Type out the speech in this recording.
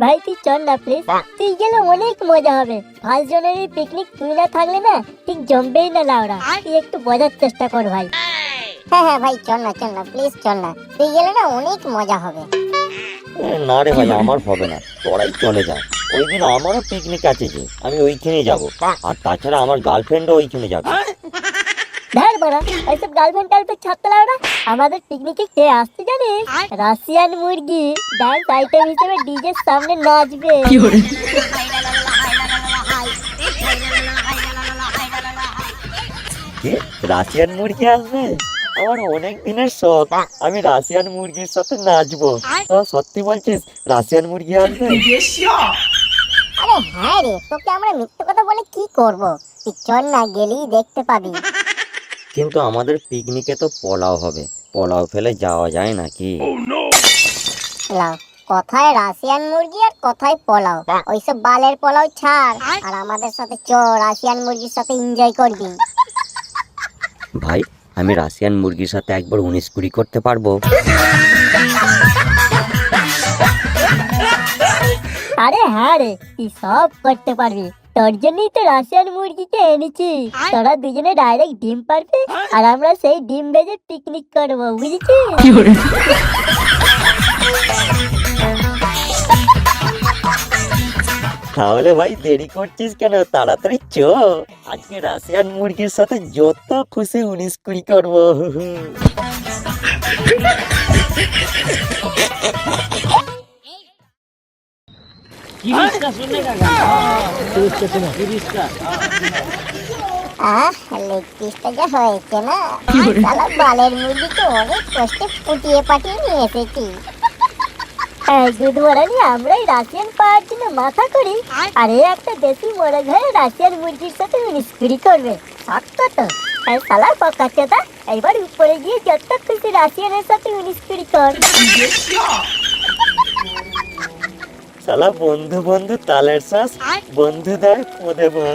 ভাই তুই চল না প্লিজ, তুই গেলে অনেক মজা হবে। ফার্স্ট জানুয়ারি পিকনিক তুই না থাকলে না ঠিক জমবেই না লাউড়া। তুই একটু বোঝার চেষ্টা কর ভাই। হ্যাঁ হ্যাঁ ভাই চল না প্লিজ চল না, তুই গেলে না অনেক মজা হবে। না রে ভাই, আমার হবে না, তোরাই চলে যা। ওই দিন আমারও পিকনিক আছে যে, আমি ওইখানে যাব। আর তাছাড়া আমার গার্লফ্রেন্ডও ওইখানে যাবে। ধ্যার বাড়া, এইসব গার্লফ্রেন্ড টার্লফ্রেন্ড ছাড়তে লাউড়া। আমাদের পিকনিকে কে আসতে জানিস? রাশিয়ান মুরগি ডান্স আইটেম হিসেবে ডিজের সামনে নাচবে। কি রাশিয়ান মুরগি আসবে? আমার অনেক দিনের শখ, আমি রাশিয়ান মুরগির সাথে নাচবো। তো সত্যি বলছিস রাশিয়ান মুরগি আসবে? আরে হ্যাঁ রে, তোকে আমরা মিথ্যে কথা বলে কি করব? তুই চল না, গেলেই দেখতে পাবি। কিন্তু আমাদের পিকনিকে তো পোলাও হবে, পোলাও ফেলে যাওয়া যায় নাকি? লাও, কথায় রাশিয়ান মুরগি আর কথায় পোলাও। ওইসব বালের পোলাও ছাড়, আর আমাদের সাথে চ, রাশিয়ান মুরগির সাথে এনজয় করবি। ভাই আমি রাশিয়ান মুরগির সাথে একবার 19-20 করতে পারবো? আরে হ্যাঁ রে, তুই সব করতে পারবি। তোর জন্যই তো রাশিয়ান মুরগিকে এনেছি। তোরা দুজনে ডাইরেক্ট ডিম পারবি, আর আমরা সেই ডিম ভেজে পিকনিক করবো, বুঝেছিস? তাহলে ভাই দেরি করছিস কেন? তাড়াতাড়ি চ, আজকে রাশিয়ান মুরগির সাথে যত খুশি 19-20 করবো। লেগ পিসটা যা হয়েছে না, শালা বালের মুরগিকে অনেক কষ্টে ফুটিয়ে পাঠিয়ে নিয়ে এসেছি। দুধ মরানি আমরাই রাশিয়ান পাওয়ার জন্য মাথা করি, আর এ একটা দেশি মোরগ হয়ে রাশিয়ান মুরগির সাথে 19-20 করবে। শক্ত তো শালা পকাচ্ছেটা। এবার উপরে গিয়ে যত খুশি রাশিয়ানের সাথে 19-20 কর। শালা বন্ধু বন্ধু তালের শ্বাস, বন্ধুদের পদে বল।